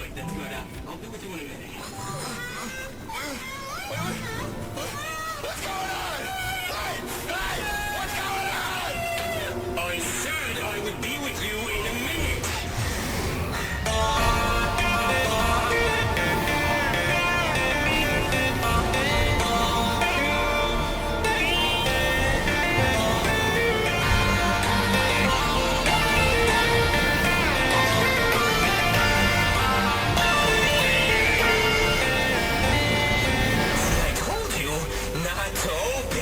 Good, then good. I'll be with you in a minute. What's going on? Hey! What's going on? I said I would be with you in a minute. I told you not to open.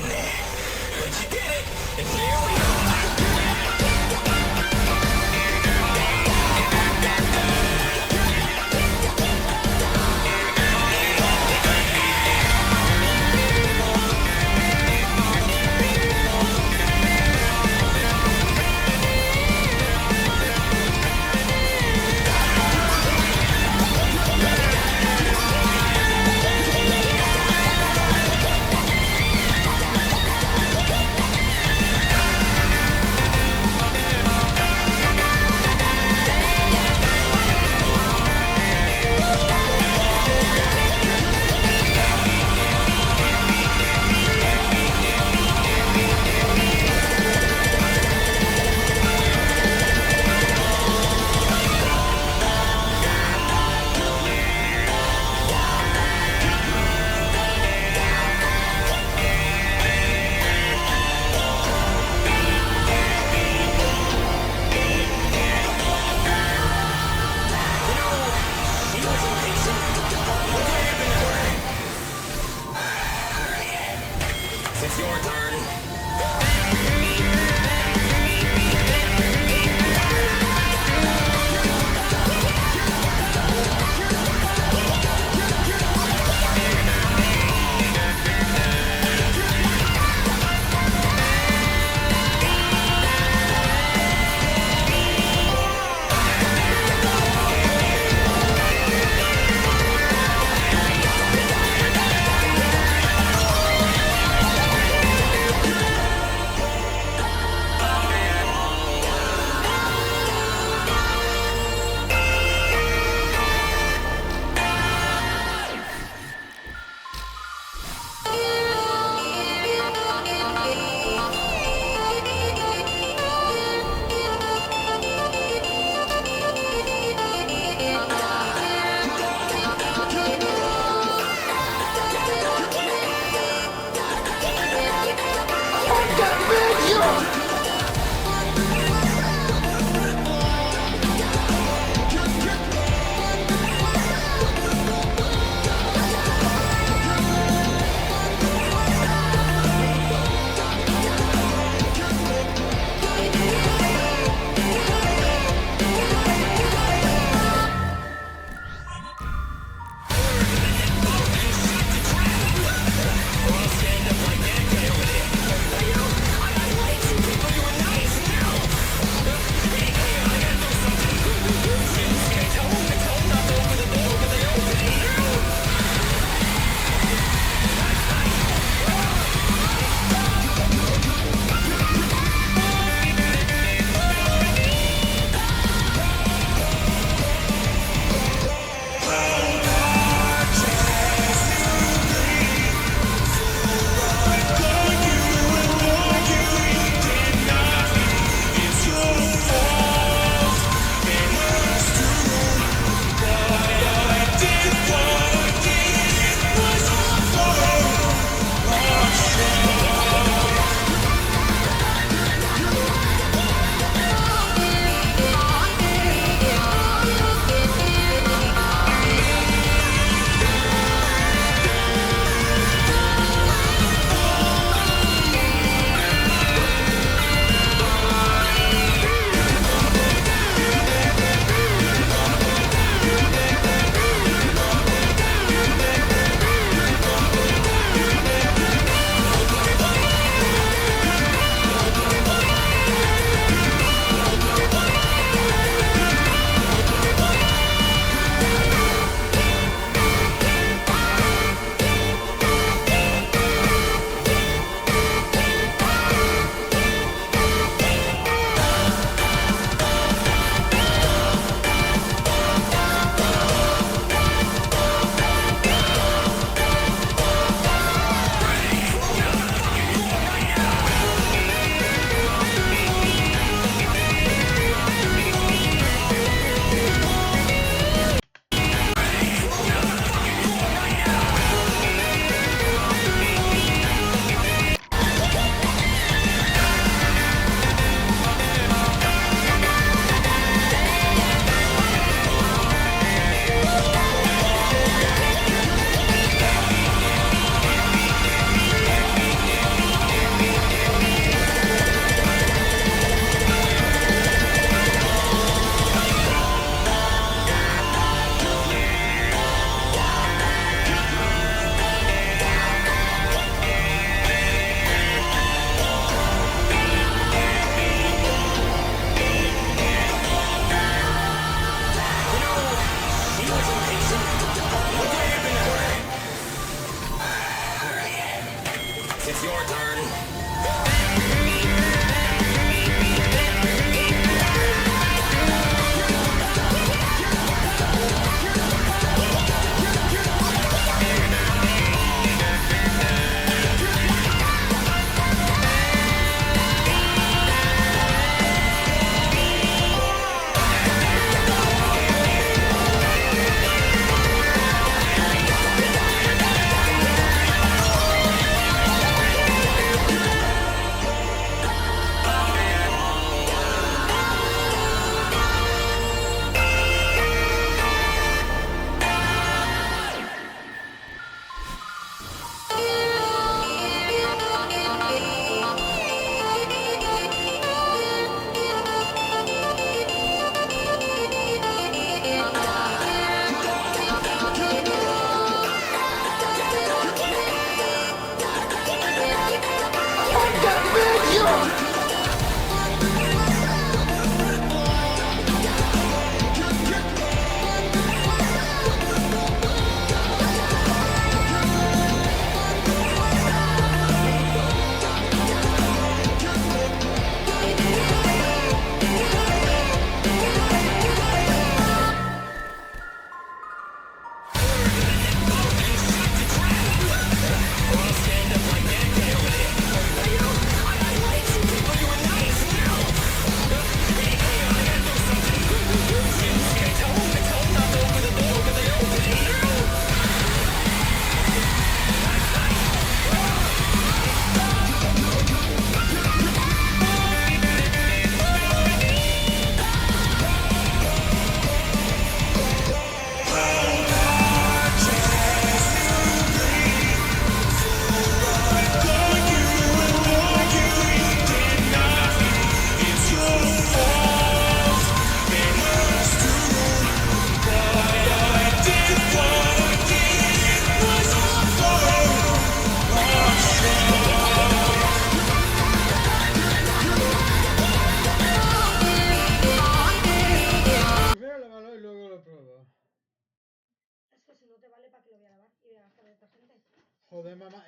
Joder, mamá.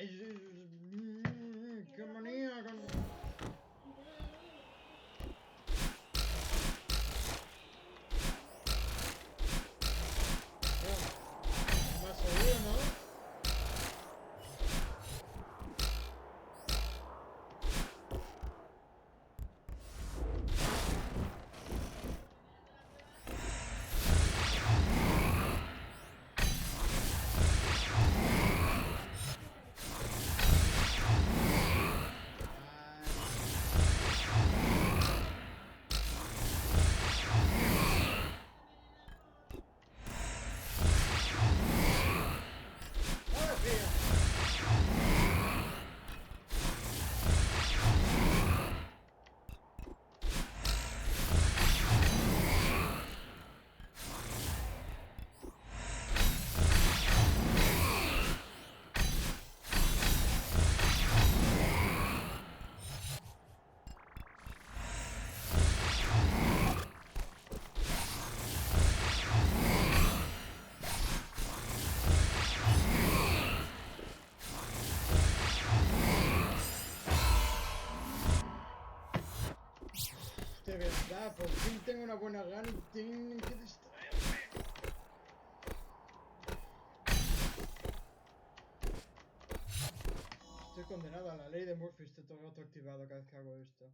Qué manía con... Más seguro, ¿no? De verdad, por fin tengo una buena gana y tienen que distraerme. Estoy condenado a la ley de Murphy, está todo activado cada vez que hago esto.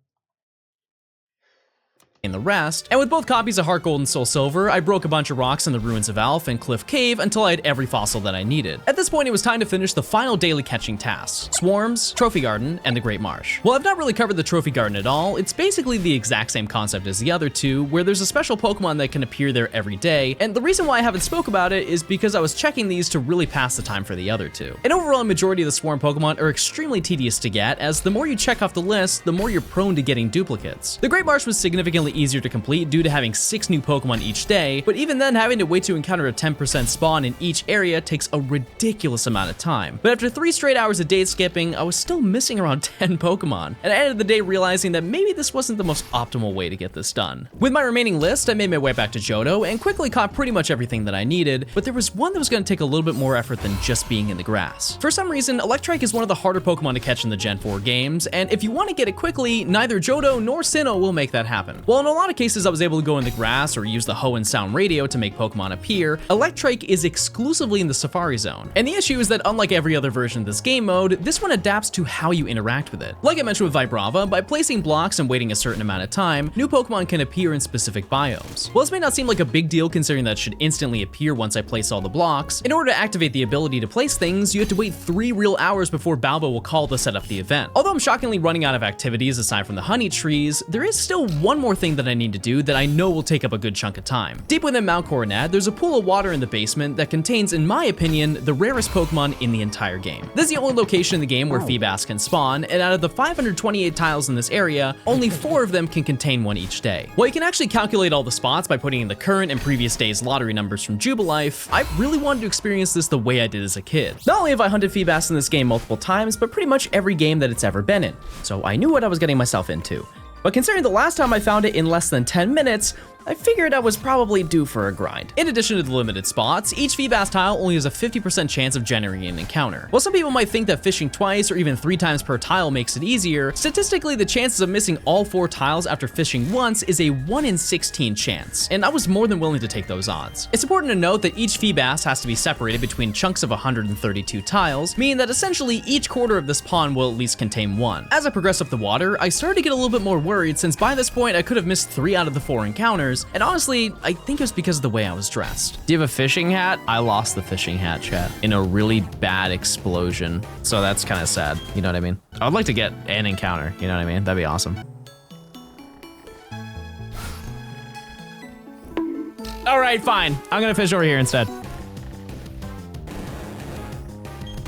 The rest, and with both copies of Heart Gold and Soul Silver, I broke a bunch of rocks in the ruins of Alph and Cliff Cave until I had every fossil that I needed. At this point, it was time to finish the final daily catching tasks: Swarms, Trophy Garden, and the Great Marsh. While I've not really covered the Trophy Garden at all, it's basically the exact same concept as the other two, where there's a special Pokemon that can appear there every day, and the reason why I haven't spoke about it is because I was checking these to really pass the time for the other two. An overwhelming majority of the Swarm Pokemon are extremely tedious to get, as the more you check off the list, the more you're prone to getting duplicates. The Great Marsh was significantly easier to complete due to having 6 new Pokemon each day, but even then having to wait to encounter a 10% spawn in each area takes a ridiculous amount of time. But after 3 straight hours of date skipping, I was still missing around 10 Pokemon, and I ended the day realizing that maybe this wasn't the most optimal way to get this done. With my remaining list, I made my way back to Johto and quickly caught pretty much everything that I needed, but there was one that was going to take a little bit more effort than just being in the grass. For some reason, Electrike is one of the harder Pokemon to catch in the Gen 4 games, and if you want to get it quickly, neither Johto nor Sinnoh will make that happen. While in a lot of cases I was able to go in the grass or use the Hoenn Sound Radio to make Pokemon appear, Electrike is exclusively in the Safari Zone. And the issue is that unlike every other version of this game mode, this one adapts to how you interact with it. Like I mentioned with Vibrava, by placing blocks and waiting a certain amount of time, new Pokemon can appear in specific biomes. While this may not seem like a big deal considering that it should instantly appear once I place all the blocks, in order to activate the ability to place things, you have to wait 3 real hours before Balbo will call to set up the event. Although I'm shockingly running out of activities aside from the honey trees, there is still one more thing that I need to do that I know will take up a good chunk of time. Deep within Mount Coronet, there's a pool of water in the basement that contains, in my opinion, the rarest Pokemon in the entire game. This is the only location in the game where Feebas can spawn, and out of the 528 tiles in this area, only 4 of them can contain one each day. While you can actually calculate all the spots by putting in the current and previous day's lottery numbers from Jubilife, I really wanted to experience this the way I did as a kid. Not only have I hunted Feebas in this game multiple times, but pretty much every game that it's ever been in, so I knew what I was getting myself into. But considering the last time I found it in less than 10 minutes, I figured I was probably due for a grind. In addition to the limited spots, each Feebas tile only has a 50% chance of generating an encounter. While some people might think that fishing twice or even 3 times per tile makes it easier, statistically the chances of missing all 4 tiles after fishing once is a 1 in 16 chance, and I was more than willing to take those odds. It's important to note that each Feebas has to be separated between chunks of 132 tiles, meaning that essentially each quarter of this pond will at least contain 1. As I progressed up the water, I started to get a little bit more worried since by this point I could have missed 3 out of the 4 encounters, and honestly, I think it was because of the way I was dressed. Do you have a fishing hat? I lost the fishing hat, chat, in a really bad explosion. So that's kind of sad, you know what I mean? I would like to get an encounter, you know what I mean? That'd be awesome. All right, fine. I'm gonna fish over here instead.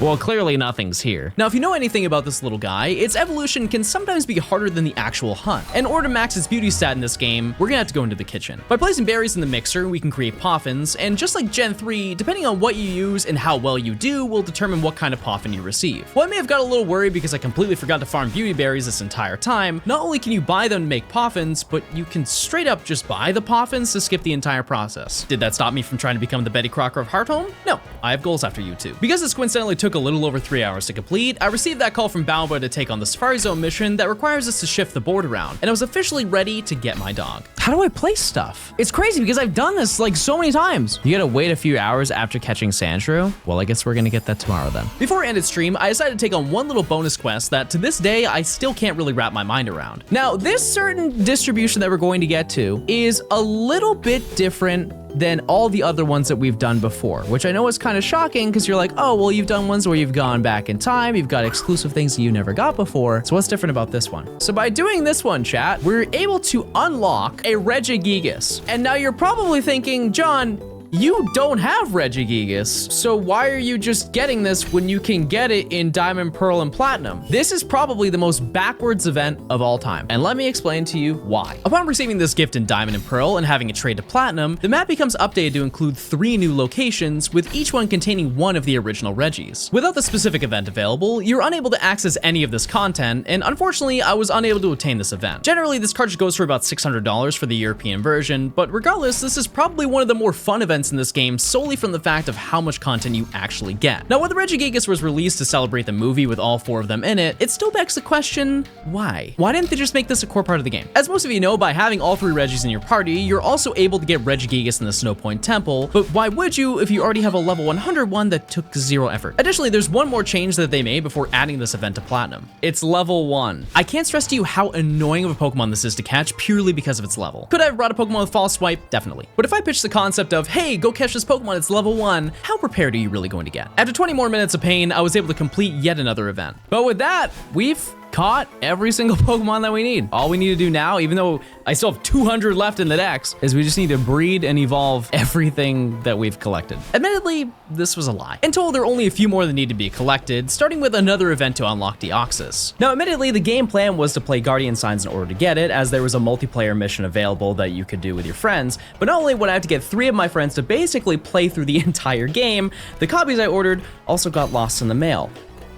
Well, clearly nothing's here. Now, if you know anything about this little guy, its evolution can sometimes be harder than the actual hunt. In order to max its beauty stat in this game, we're gonna have to go into the kitchen. By placing berries in the mixer, we can create poffins, and just like Gen 3, depending on what you use and how well you do will determine what kind of poffin you receive. Well, I may have got a little worried because I completely forgot to farm beauty berries this entire time. Not only can you buy them to make poffins, but you can straight up just buy the poffins to skip the entire process. Did that stop me from trying to become the Betty Crocker of Hearthome? No, I have goals after you too. Because this coincidentally took a little over 3 hours to complete, I received that call from Balboa to take on the Safari Zone mission that requires us to shift the board around, and I was officially ready to get my dog. How do I place stuff? It's crazy because I've done this like so many times. You gotta wait a few hours after catching Sandshrew? Well, I guess we're gonna get that tomorrow then. Before I ended stream, I decided to take on one little bonus quest that to this day, I still can't really wrap my mind around. Now, this certain distribution that we're going to get to is a little bit different than all the other ones that we've done before, which I know is kind of shocking because you're like, oh, well, you've done ones where you've gone back in time, you've got exclusive things that you never got before. So what's different about this one? So by doing this one, chat, we're able to unlock a Regigigas. And now you're probably thinking, John, you don't have Regigigas, so why are you just getting this when you can get it in Diamond, Pearl, and Platinum? This is probably the most backwards event of all time, and let me explain to you why. Upon receiving this gift in Diamond and Pearl and having it trade to Platinum, the map becomes updated to include 3 new locations, with each one containing one of the original Regis. Without the specific event available, you're unable to access any of this content, and unfortunately, I was unable to obtain this event. Generally, this cartridge goes for about $600 for the European version, but regardless, this is probably one of the more fun events in this game solely from the fact of how much content you actually get. Now, when the Regigigas was released to celebrate the movie with all 4 of them in it, it still begs the question, why? Why didn't they just make this a core part of the game? As most of you know, by having all 3 Regis in your party, you're also able to get Regigigas in the Snow Point Temple, but why would you if you already have a level 100 one that took 0 effort? Additionally, there's one more change that they made before adding this event to Platinum. It's level 1. I can't stress to you how annoying of a Pokemon this is to catch purely because of its level. Could I have brought a Pokemon with False Swipe? Definitely. But if I pitch the concept of, hey, go catch this Pokemon, it's level 1, how prepared are you really going to get? After 20 more minutes of pain, I was able to complete yet another event. But with that, we've caught every single Pokemon that we need. All we need to do now, even though I still have 200 left in the dex, is we just need to breed and evolve everything that we've collected. Admittedly, this was a lie. In total, there are only a few more that need to be collected, starting with another event to unlock Deoxys. Now, admittedly, the game plan was to play Guardian Signs in order to get it, as there was a multiplayer mission available that you could do with your friends. But not only would I have to get 3 of my friends to basically play through the entire game, the copies I ordered also got lost in the mail,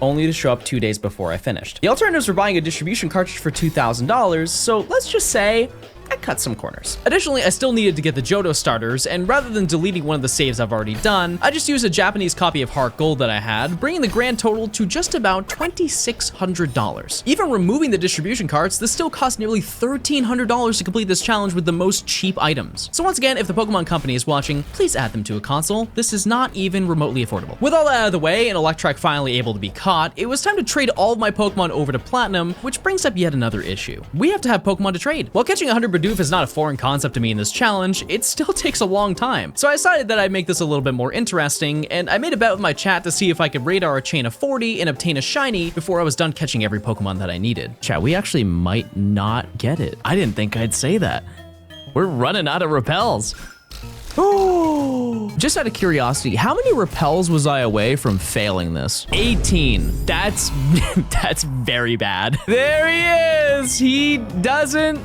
only to show up 2 days before I finished. The alternatives were buying a distribution cartridge for $2,000, so let's just say I cut some corners. Additionally, I still needed to get the Johto starters, and rather than deleting one of the saves I've already done, I just used a Japanese copy of Heart Gold that I had, bringing the grand total to just about $2,600. Even removing the distribution carts, this still cost nearly $1,300 to complete this challenge with the most cheap items. So once again, if the Pokemon Company is watching, please add them to a console. This is not even remotely affordable. With all that out of the way, and Electrike finally able to be caught, it was time to trade all of my Pokemon over to Platinum, which brings up yet another issue. We have to have Pokemon to trade. While catching 100 Bidoof is not a foreign concept to me in this challenge, it still takes a long time. So I decided that I'd make this a little bit more interesting, and I made a bet with my chat to see if I could radar a chain of 40 and obtain a shiny before I was done catching every Pokemon that I needed. Chat, we actually might not get it. I didn't think I'd say that. We're running out of repels. Oh! Just out of curiosity, how many repels was I away from failing this? 18. That's very bad. There he is. He doesn't